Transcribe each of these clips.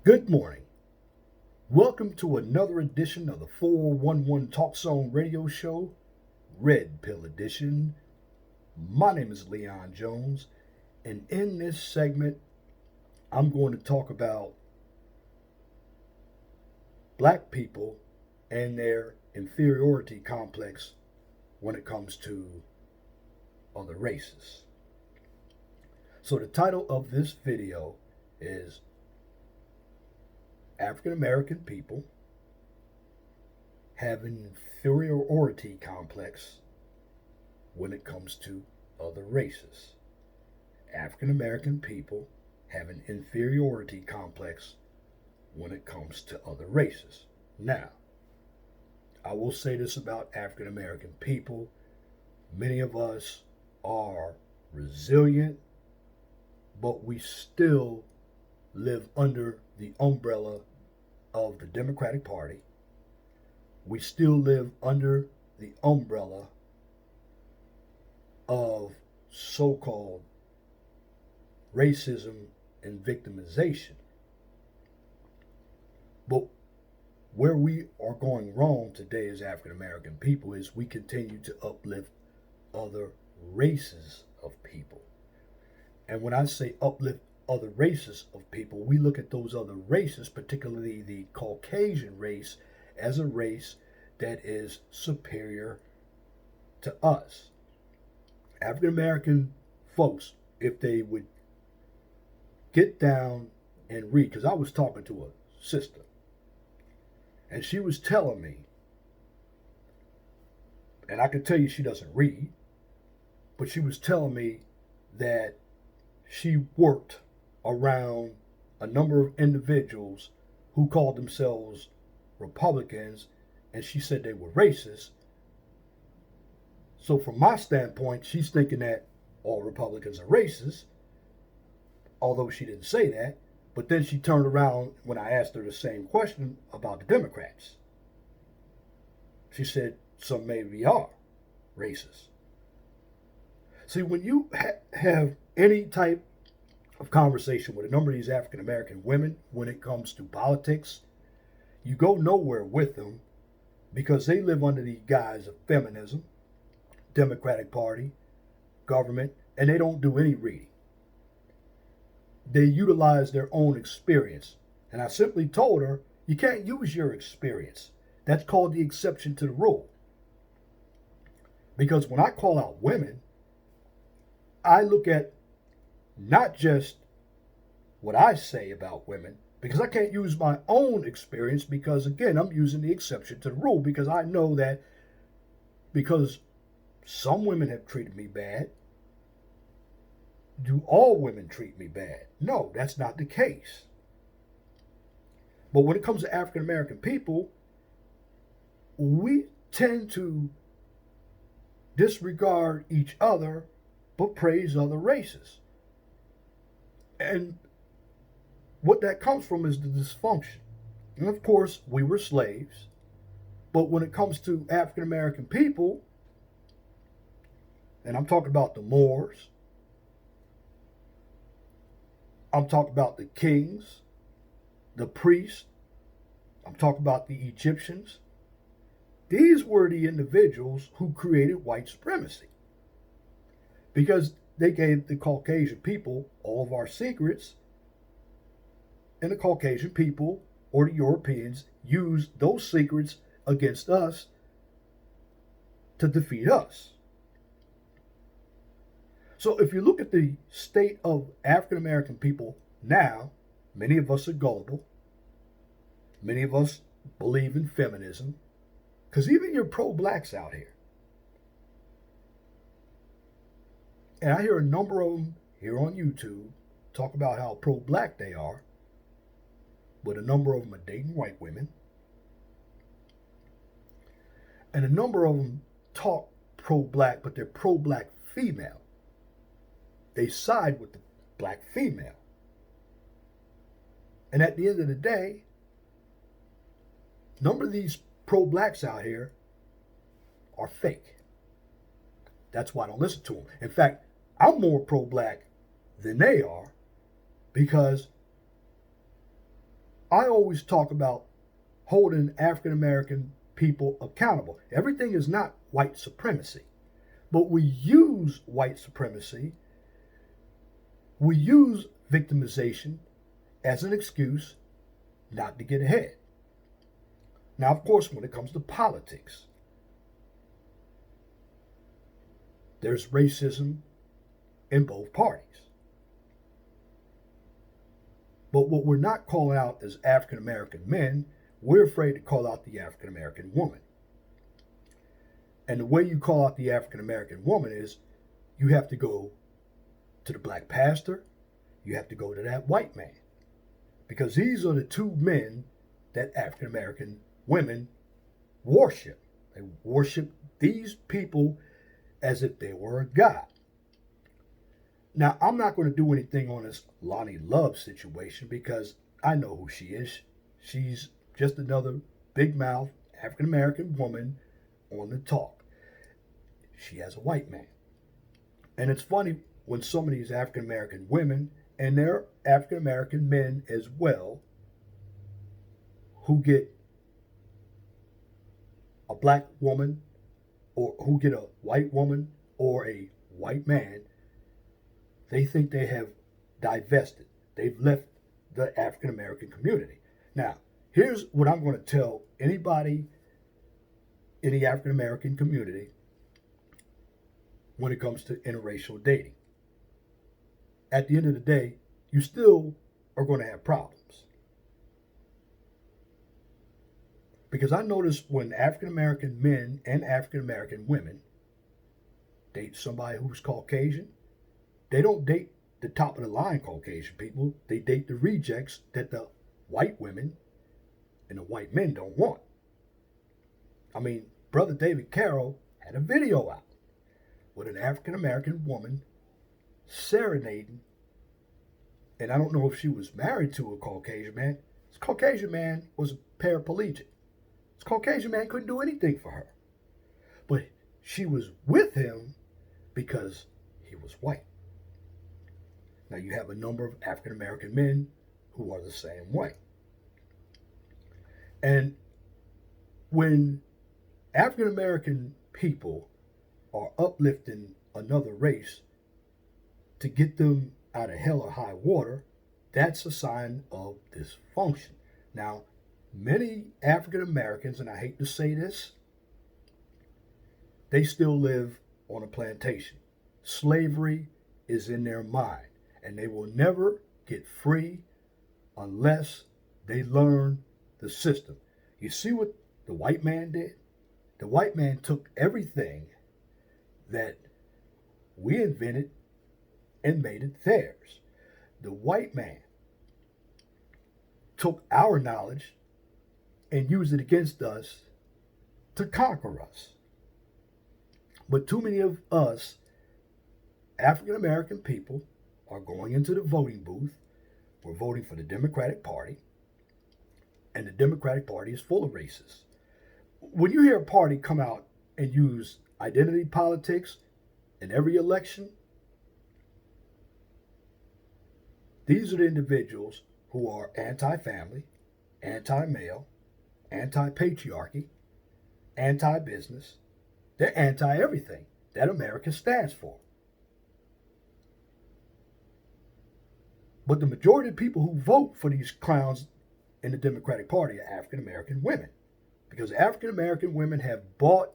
Good morning. Welcome to another edition of the 411 Talk Zone radio show, Red Pill Edition. My name is Leon Jones, and in this segment, I'm going to talk about black people and their inferiority complex when it comes to other races. So, the title of this video is African American people have an inferiority complex when it comes to other races. African American people have an inferiority complex when it comes to other races. Now, I will say this about African American people. Many of us are resilient, but we still live under the umbrella of the Democratic Party. We still live under the umbrella of so called racism and victimization. But where we are going wrong today as African American people is we continue to uplift other races of people. And when I say uplift other races of people, we look at those other races, particularly the Caucasian race, as a race that is superior to us. African American folks, if they would get down and read, because I was talking to a sister, and she was telling me, and I can tell you she doesn't read, but she was telling me that she worked around a number of individuals who called themselves Republicans, and she said they were racist. So, from my standpoint, she's thinking that all Republicans are racist, although she didn't say that. But then she turned around when I asked her the same question about the Democrats. She said some maybe are racist. See, when you have any type of conversation with a number of these African American women when it comes to politics, you go nowhere with them because they live under the guise of feminism, Democratic Party, government, and they don't do any reading. They utilize their own experience. And I simply told her, you can't use your experience. That's called the exception to the rule. Because when I call out women, I look at not just what I say about women, because I can't use my own experience, because again, I'm using the exception to the rule, because I know that because some women have treated me bad, do all women treat me bad? No, that's not the case. But when it comes to African American people, we tend to disregard each other but praise other races. And what that comes from is the dysfunction. And of course, we were slaves. But when it comes to African American people, and I'm talking about the Moors, I'm talking about the kings, the priests, I'm talking about the Egyptians. These were the individuals who created white supremacy because they gave the Caucasian people all of our secrets, and the Caucasian people or the Europeans used those secrets against us to defeat us. So if you look at the state of African American people now, many of us are gullible. Many of us believe in feminism, because even your pro-blacks out here, and I hear a number of them here on YouTube talk about how pro-black they are, but a number of them are dating white women, and a number of them talk pro-black, but they're pro-black female. They side with the black female. And at the end of the day, a number of these pro-blacks out here are fake. That's why I don't listen to them. In fact, I'm more pro-black than they are, because I always talk about holding African American people accountable. Everything is not white supremacy, but we use white supremacy, we use victimization as an excuse not to get ahead. Now, of course, when it comes to politics, there's racism in both parties. But what we're not calling out as African American men, we're afraid to call out the African American woman. And the way you call out the African American woman is you have to go to the black pastor, you have to go to that white man. Because these are the two men that African American women worship. They worship these people as if they were a god. Now, I'm not going to do anything on this Lonnie Love situation because I know who she is. She's just another big mouth African American woman on the talk. She has a white man. And it's funny when some of these African American women, and they're African American men as well, who get a black woman or who get a white woman or a white man, they think they have divested. They've left the African American community. Now, here's what I'm going to tell anybody in the African American community when it comes to interracial dating. At the end of the day, you still are going to have problems. Because I notice when African American men and African American women date somebody who's Caucasian, they don't date the top of the line Caucasian people. They date the rejects that the white women and the white men don't want. I mean, Brother David Carroll had a video out with an African American woman serenading, and I don't know if she was married to a Caucasian man. This Caucasian man was a paraplegic. This Caucasian man couldn't do anything for her. But she was with him because he was white. Now you have a number of African American men who are the same way. And when African American people are uplifting another race to get them out of hell or high water, that's a sign of dysfunction. Now, many African Americans, and I hate to say this, they still live on a plantation. Slavery is in their mind, and they will never get free unless they learn the system. You see what the white man did? The white man took everything that we invented and made it theirs. The white man took our knowledge and used it against us to conquer us. But too many of us African American people are going into the voting booth. We're voting for the Democratic Party, and the Democratic Party is full of racists. When you hear a party come out and use identity politics in every election, these are the individuals who are anti-family, anti-male, anti-patriarchy, anti-business. They're anti-everything that America stands for. But the majority of people who vote for these clowns in the Democratic Party are African American women. Because African American women have bought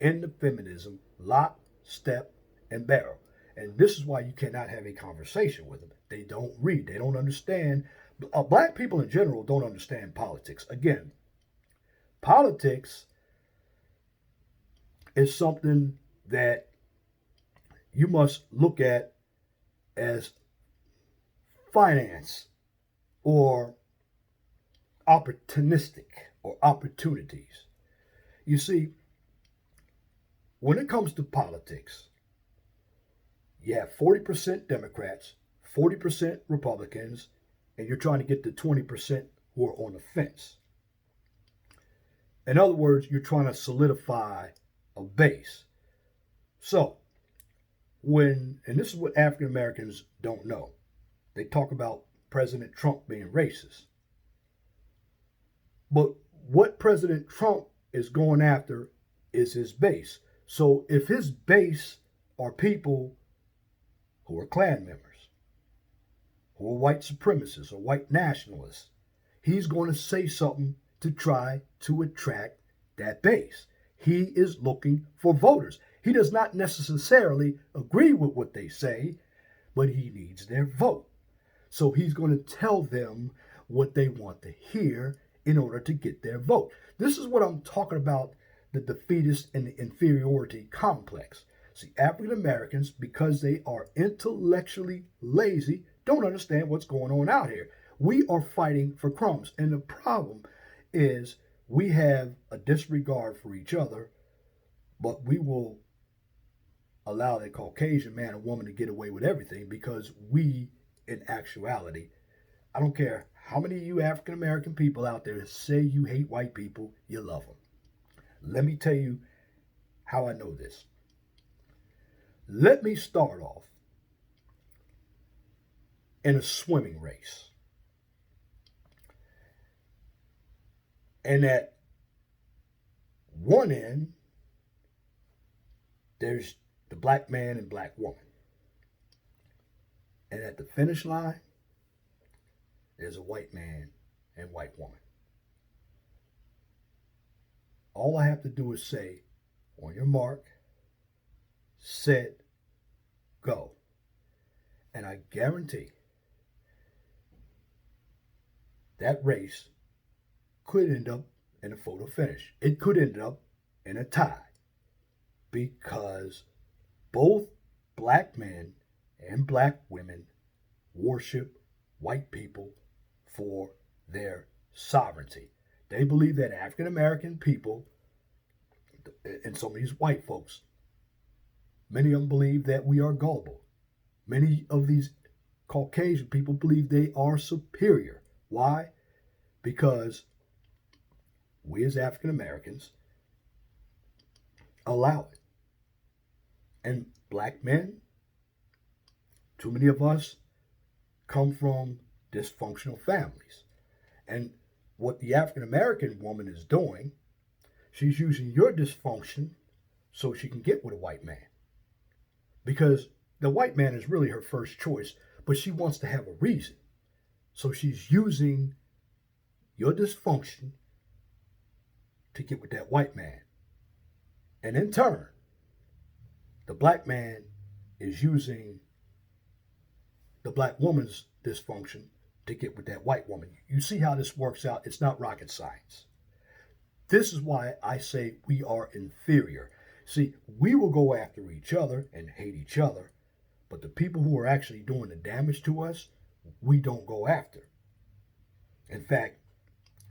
into feminism lock, step, and barrel. And this is why you cannot have a conversation with them. They don't read. They don't understand. Black people in general don't understand politics. Again, politics is something that you must look at as finance or opportunistic or opportunities. You see, when it comes to politics, you have 40% Democrats, 40% Republicans, and you're trying to get the 20% who are on the fence. In other words, you're trying to solidify a base. So, and this is what African Americans don't know. They talk about President Trump being racist. But what President Trump is going after is his base. So if his base are people who are Klan members, who are white supremacists or white nationalists, he's going to say something to try to attract that base. He is looking for voters. He does not necessarily agree with what they say, but he needs their vote. So he's going to tell them what they want to hear in order to get their vote. This is what I'm talking about, the defeatist and the inferiority complex. See, African Americans, because they are intellectually lazy, don't understand what's going on out here. We are fighting for crumbs. And the problem is we have a disregard for each other, but we will allow that Caucasian man or woman to get away with everything because we, in actuality, I don't care how many of you African American people out there say you hate white people, you love them. Let me tell you how I know this. Let me start off in a swimming race. And at one end, there's the black man and black woman. And at the finish line, there's a white man and white woman. All I have to do is say, on your mark, set, go. And I guarantee that race could end up in a photo finish. It could end up in a tie because both black men and black women worship white people for their sovereignty. They believe that African American people and some of these white folks, many of them believe that we are gullible. Many of these Caucasian people believe they are superior. Why? Because we as African Americans allow it. And black men, too many of us come from dysfunctional families. And what the African American woman is doing, she's using your dysfunction so she can get with a white man. Because the white man is really her first choice, but she wants to have a reason. So she's using your dysfunction to get with that white man. And in turn, the black man is using the black woman's dysfunction to get with that white woman. You see how this works out? It's not rocket science. This is why I say we are inferior. See, we will go after each other and hate each other, but the people who are actually doing the damage to us, we don't go after. In fact,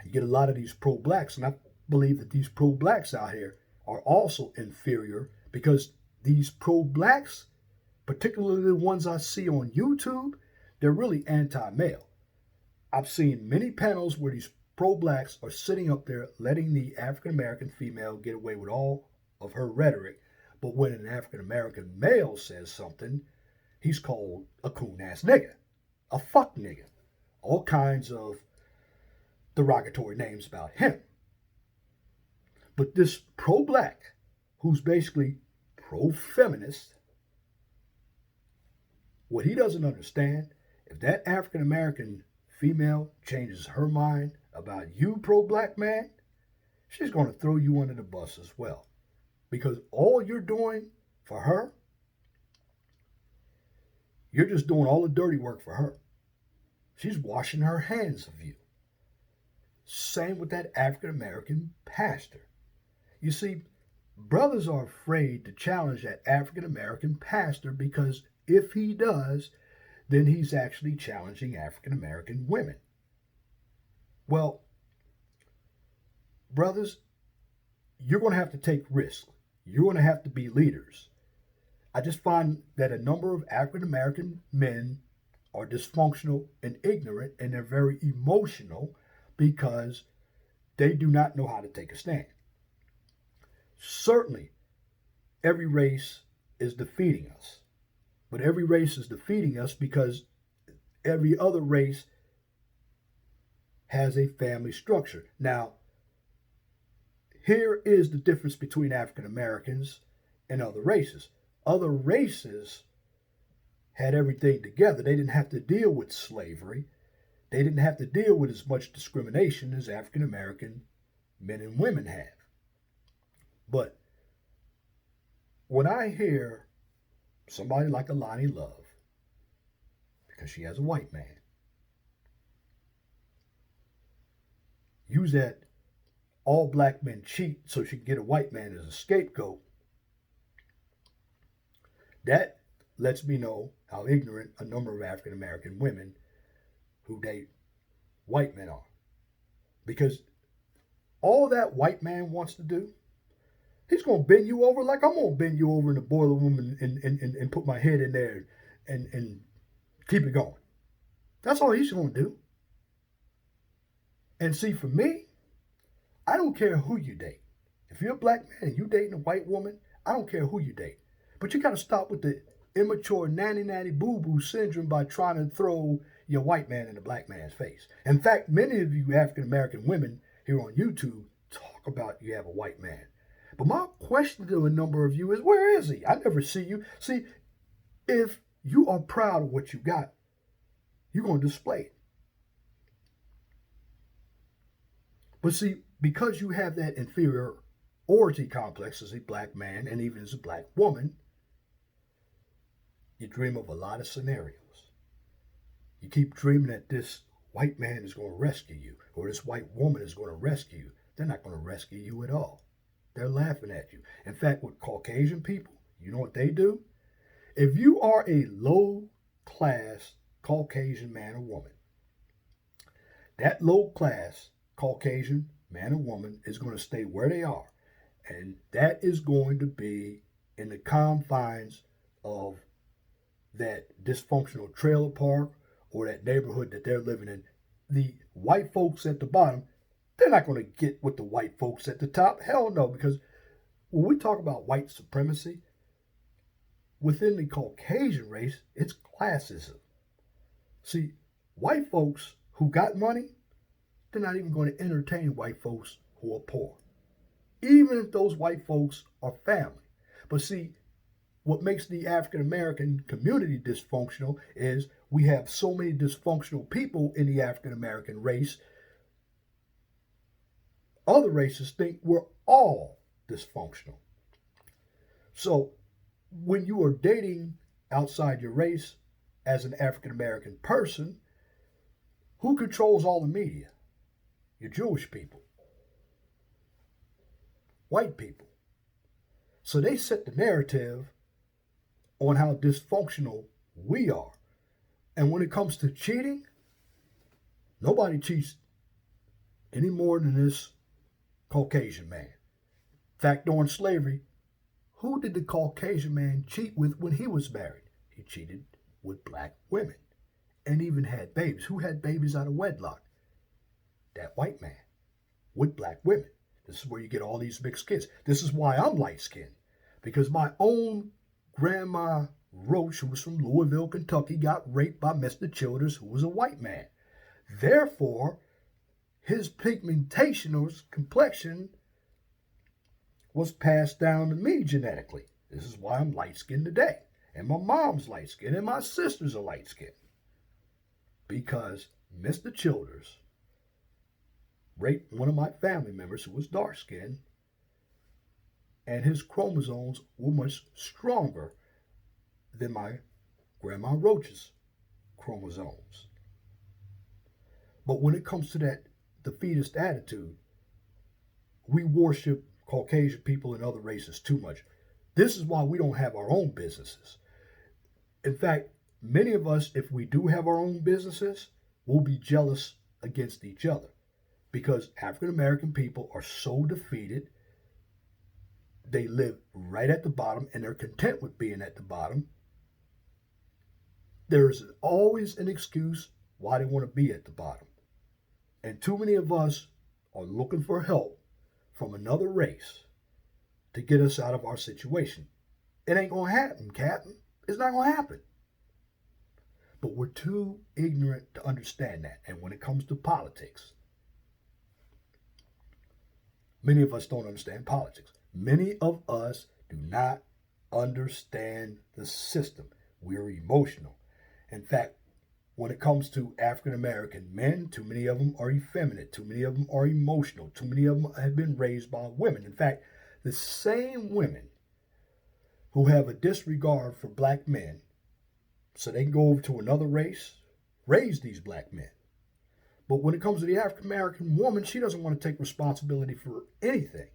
you get a lot of these pro-blacks, and I believe that these pro-blacks out here are also inferior because these pro-blacks, particularly the ones I see on YouTube, they're really anti-male. I've seen many panels where these pro-blacks are sitting up there letting the African-American female get away with all of her rhetoric, but when an African-American male says something, he's called a coon-ass nigger, a fuck nigger, all kinds of derogatory names about him. But this pro-black, who's basically pro-feminist, what he doesn't understand, if that African-American female changes her mind about you, pro-black man, she's going to throw you under the bus as well. Because all you're doing for her, you're just doing all the dirty work for her. She's washing her hands of you. Same with that African-American pastor. You see, brothers are afraid to challenge that African-American pastor because if he does, then he's actually challenging African-American women. Well, brothers, you're going to have to take risks. You're going to have to be leaders. I just find that a number of African-American men are dysfunctional and ignorant, and they're very emotional because they do not know how to take a stand. Certainly, every race is defeating us. But every race is defeating us because every other race has a family structure. Now, here is the difference between African Americans and other races. Other races had everything together. They didn't have to deal with slavery. They didn't have to deal with as much discrimination as African American men and women have. But when I hear somebody like Alani Love, because she has a white man, use that all black men cheat so she can get a white man as a scapegoat, that lets me know how ignorant a number of African American women who date white men are. Because all that white man wants to do, he's going to bend you over like I'm going to bend you over in the boiler room and put my head in there and keep it going. That's all he's going to do. And see, for me, I don't care who you date. If you're a black man and you dating a white woman, I don't care who you date. But you got to stop with the immature nanny boo-boo syndrome by trying to throw your white man in the black man's face. In fact, many of you African-American women here on YouTube talk about you have a white man. But my question to a number of you is, where is he? I never see you. See, if you are proud of what you got, you're going to display it. But see, because you have that inferiority complex as a black man and even as a black woman, you dream of a lot of scenarios. You keep dreaming that this white man is going to rescue you or this white woman is going to rescue you. They're not going to rescue you at all. They're laughing at you. In fact, with Caucasian people, you know what they do? If you are a low-class Caucasian man or woman, that low-class Caucasian man or woman is going to stay where they are. And that is going to be in the confines of that dysfunctional trailer park or that neighborhood that they're living in. The white folks at the bottom, they're not going to get with the white folks at the top. Hell no, because when we talk about white supremacy, within the Caucasian race, it's classism. See, white folks who got money, they're not even going to entertain white folks who are poor, even if those white folks are family. But see, what makes the African American community dysfunctional is we have so many dysfunctional people in the African American race. Other races think we're all dysfunctional. So when you are dating outside your race as an African American person, who controls all the media? Your Jewish people, white people. So they set the narrative on how dysfunctional we are. And when it comes to cheating, nobody cheats any more than this Caucasian man. In fact, during slavery, who did the Caucasian man cheat with when he was married? He cheated with black women and even had babies. Who had babies out of wedlock? That white man with black women. This is where you get all these mixed kids. This is why I'm light-skinned, because my own grandma Roach, who was from Louisville, Kentucky, got raped by Mr. Childers, who was a white man. Therefore, his pigmentation or his complexion was passed down to me genetically. This is why I'm light-skinned today. And my mom's light-skinned, and my sisters are light-skinned. Because Mr. Childers raped one of my family members who was dark-skinned, and his chromosomes were much stronger than my grandma Roach's chromosomes. But when it comes to that defeatist attitude, we worship Caucasian people and other races too much. This is why we don't have our own businesses. In fact, many of us, if we do have our own businesses, will be jealous against each other because African American people are so defeated. They live right at the bottom and they're content with being at the bottom. There's always an excuse why they want to be at the bottom. And too many of us are looking for help from another race to get us out of our situation. It ain't going to happen, Captain. It's not going to happen. But we're too ignorant to understand that. And when it comes to politics, Many of us don't understand politics. Many of us do not understand the system. We're emotional. In fact, when it comes to African American men, too many of them are effeminate. Too many of them are emotional. Too many of them have been raised by women. In fact, the same women who have a disregard for black men so they can go over to another race, raise these black men. But when it comes to the African American woman, she doesn't want to take responsibility for anything.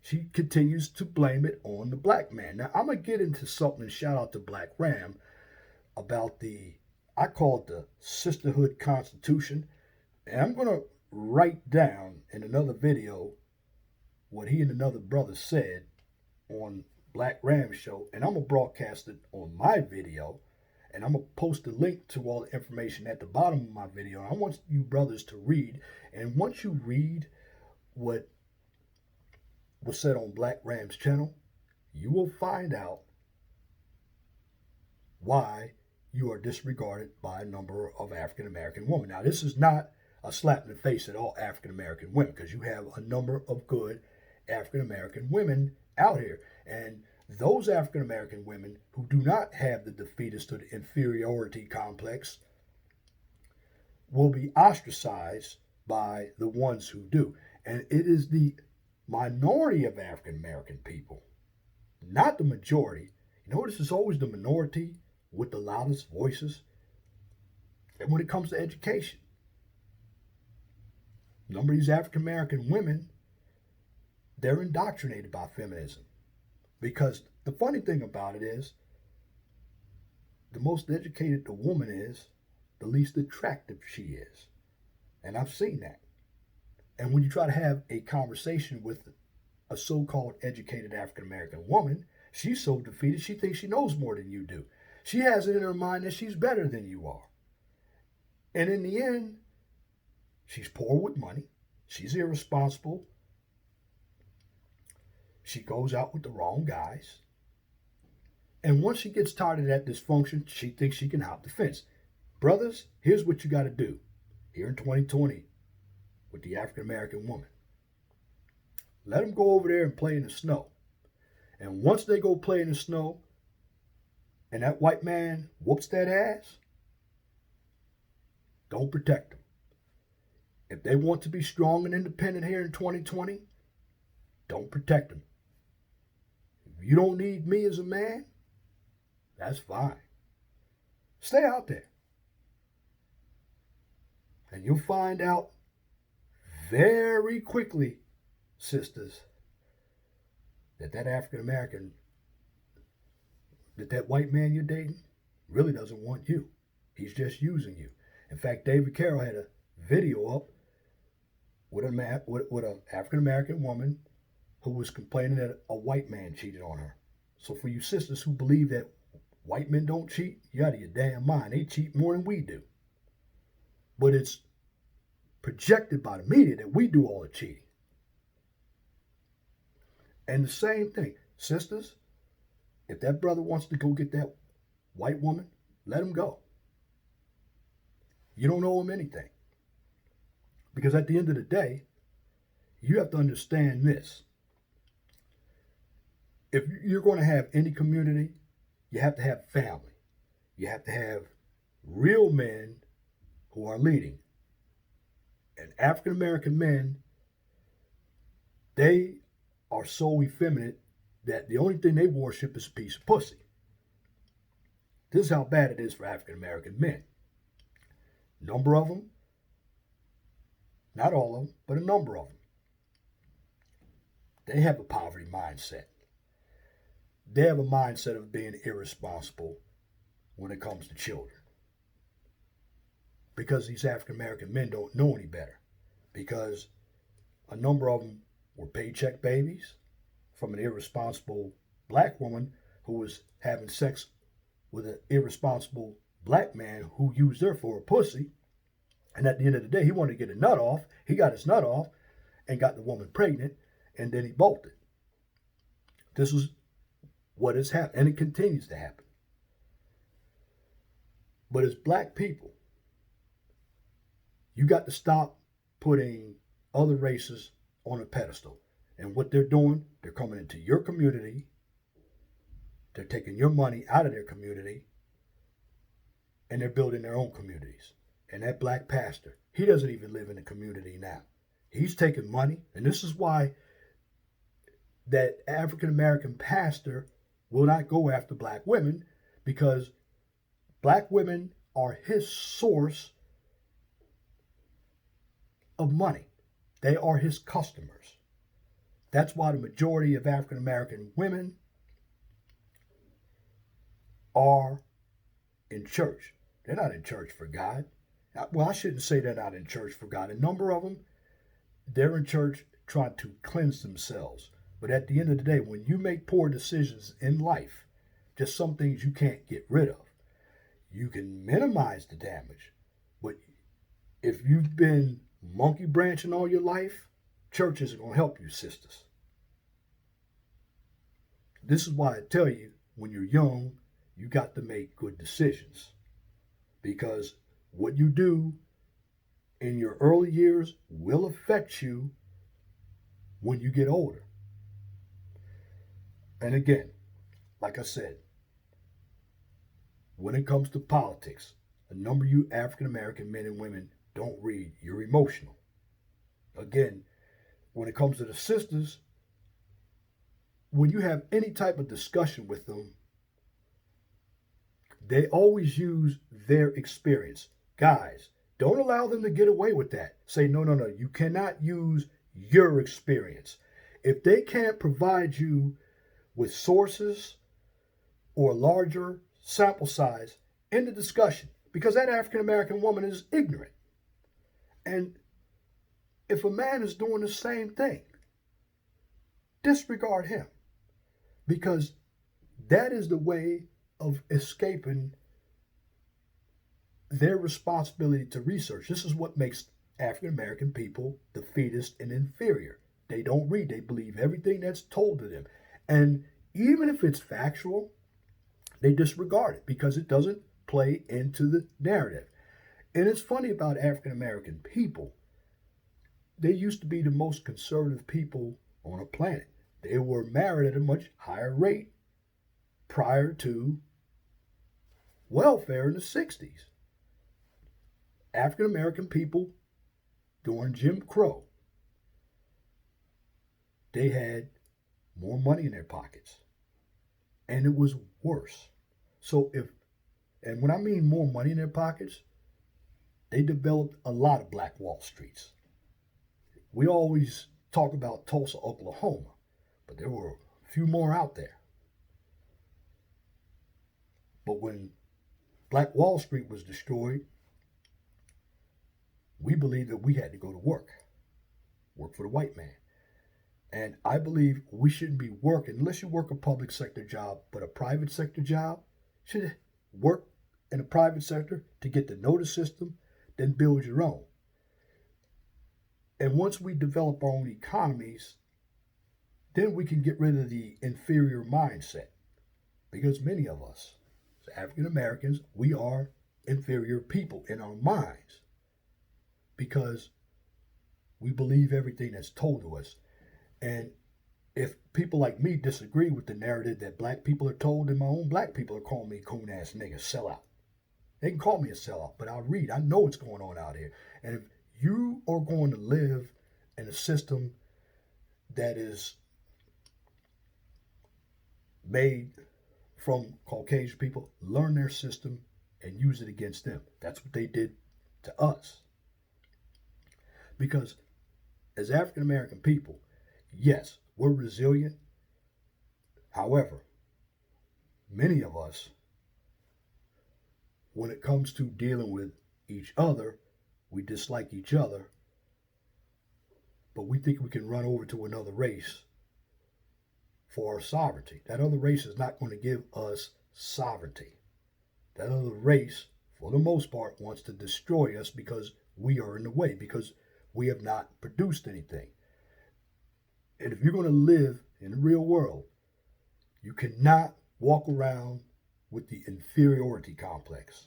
She continues to blame it on the black man. Now, I'm going to get into something, and shout out to Black Ram, about I call it the Sisterhood Constitution. And I'm going to write down in another video what he and another brother said on Black Ram show, and I'm going to broadcast it on my video, and I'm going to post a link to all the information at the bottom of my video. And I want you brothers to read, and once you read what was said on Black Ram's channel, you will find out why you are disregarded by a number of African American women. Now, this is not a slap in the face at all African American women, because you have a number of good African American women out here. And those African American women who do not have the defeatist or the inferiority complex will be ostracized by the ones who do. And it is the minority of African American people, not the majority. You notice it's always the minority with the loudest voices. And when it comes to education, a number of these African American women, they're indoctrinated by feminism. Because the funny thing about it is, the most educated the woman is, the least attractive she is. And I've seen that. And when you try to have a conversation with a so-called educated African American woman, she's so defeated she thinks she knows more than you do. She has it in her mind that she's better than you are. And in the end, she's poor with money. She's irresponsible. She goes out with the wrong guys. And once she gets tired of that dysfunction, she thinks she can hop the fence. Brothers, here's what you got to do here in 2020 with the African American woman. Let them go over there and play in the snow. And once they go play in the snow and that white man whoops that ass, don't protect them. If they want to be strong and independent here in 2020, don't protect them. If you don't need me as a man, that's fine. Stay out there. And you'll find out very quickly, sisters, that African American, that white man you're dating really doesn't want you. He's just using you. In fact, David Carroll had a video up with an African American woman who was complaining that a white man cheated on her. So for you sisters who believe that white men don't cheat, you're out of your damn mind. They cheat more than we do. But it's projected by the media that we do all the cheating. And the same thing, sisters, if that brother wants to go get that white woman, let him go. You don't owe him anything. Because at the end of the day, you have to understand this. If you're going to have any community, you have to have family. You have to have real men who are leading. And African American men, they are so effeminate that the only thing they worship is a piece of pussy. This is how bad it is for African American men. A number of them, not all of them, but a number of them, they have a poverty mindset. They have a mindset of being irresponsible when it comes to children. Because these African American men don't know any better. Because a number of them were paycheck babies from an irresponsible black woman who was having sex with an irresponsible black man who used her for a pussy. And at the end of the day, he wanted to get a nut off. He got his nut off and got the woman pregnant, and then he bolted. This is what has happened, and it continues to happen. But as black people, you got to stop putting other races on a pedestal. And what they're doing, they're coming into your community, they're taking your money out of their community, and they're building their own communities. And that black pastor, he doesn't even live in the community now. He's taking money, and this is why that African American pastor will not go after black women, because black women are his source of money. They are his customers. That's why the majority of African American women are in church. They're not in church for God. Well, I shouldn't say they're not in church for God. A number of them, they're in church trying to cleanse themselves. But at the end of the day, when you make poor decisions in life, just some things you can't get rid of. You can minimize the damage. But if you've been monkey branching all your life, church isn't going to help you, sisters. This is why I tell you, when you're young, you got to make good decisions. Because what you do in your early years will affect you when you get older. And again, like I said, when it comes to politics, a number of you African American men and women don't read. You're emotional. Again, when it comes to the sisters, when you have any type of discussion with them, they always use their experience. Guys, don't allow them to get away with that. Say, no, you cannot use your experience. If they can't provide you with sources or larger sample size in the discussion, because that African American woman is ignorant. And if a man is doing the same thing, disregard him, because that is the way of escaping their responsibility to research. This is what makes African American people defeatist and inferior. They don't read. They believe everything that's told to them. And even if it's factual, they disregard it because it doesn't play into the narrative. And it's funny about African American people. They used to be the most conservative people on the planet. They were married at a much higher rate prior to welfare in the 60s. African American people during Jim Crow, they had more money in their pockets. And it was worse. And when I mean more money in their pockets, they developed a lot of Black Wall Streets. We always talk about Tulsa, Oklahoma, but there were a few more out there. But when Black Wall Street was destroyed, we believed that we had to go to work for the white man. And I believe we shouldn't be working, unless you work a public sector job, but a private sector job, should work in the private sector to get to know the system, then build your own. And once we develop our own economies, then we can get rid of the inferior mindset. Because many of us, as African Americans, we are inferior people in our minds. Because we believe everything that's told to us. And if people like me disagree with the narrative that black people are told, then my own black people are calling me coon-ass nigga, sellout. They can call me a sellout, but I read. I know what's going on out here. And if you are going to live in a system that is made from Caucasian people, learn their system and use it against them. That's what they did to us. Because as African American people, yes, we're resilient. However, many of us, when it comes to dealing with each other, we dislike each other, but we think we can run over to another race for our sovereignty. That other race is not going to give us sovereignty. That other race, for the most part, wants to destroy us because we are in the way, because we have not produced anything. And if you're going to live in the real world, you cannot walk around with the inferiority complex.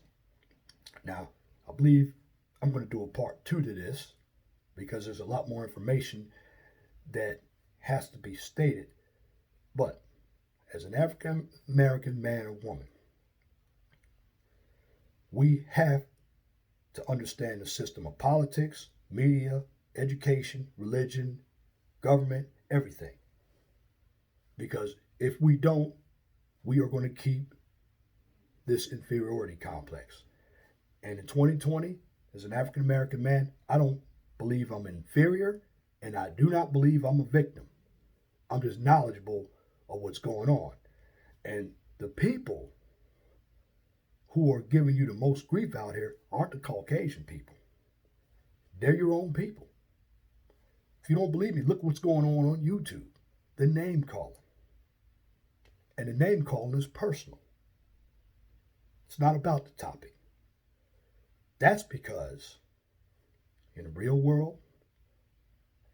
Now, I believe I'm going to do a part 2 to this because there's a lot more information that has to be stated. But as an African American man or woman, we have to understand the system of politics, media, education, religion, government, everything. Because if we don't, we are going to keep this inferiority complex. And in 2020, as an African American man, I don't believe I'm inferior, and I do not believe I'm a victim. I'm just knowledgeable of what's going on. And the people who are giving you the most grief out here aren't the Caucasian people. They're your own people. If you don't believe me, look what's going on YouTube. The name calling. And the name calling is personal. It's not about the topic. That's because in the real world,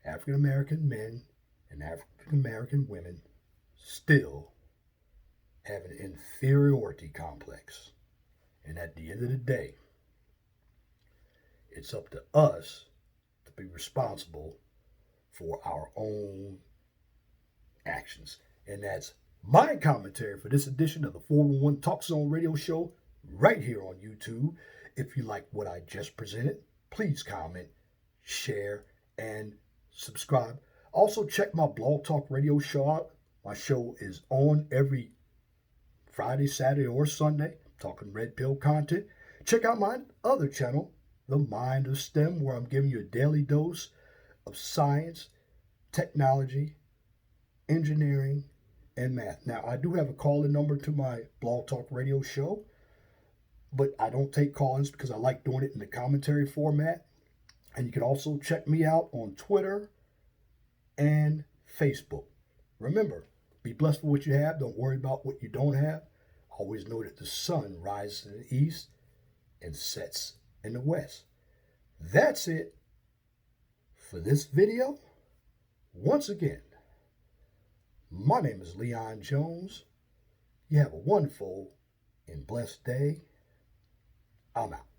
African American men and African American women still have an inferiority complex. And at the end of the day, it's up to us to be responsible for our own actions. And that's my commentary for this edition of the 411 Talk Zone Radio Show right here on YouTube. If you like what I just presented, please comment, share, and subscribe. Also, check my Blog Talk Radio Show out. My show is on every Friday, Saturday, or Sunday, talking red pill content. Check out my other channel, The Mind of STEM, where I'm giving you a daily dose of science, technology, engineering, and math. Now, I do have a call-in number to my Blog Talk Radio Show, but I don't take call-ins because I like doing it in the commentary format. And you can also check me out on Twitter and Facebook. Remember, be blessed for what you have. Don't worry about what you don't have. Always know that the sun rises in the east and sets in the west. That's it for this video. Once again, my name is Leon Jones. You have a wonderful and blessed day. I'm out.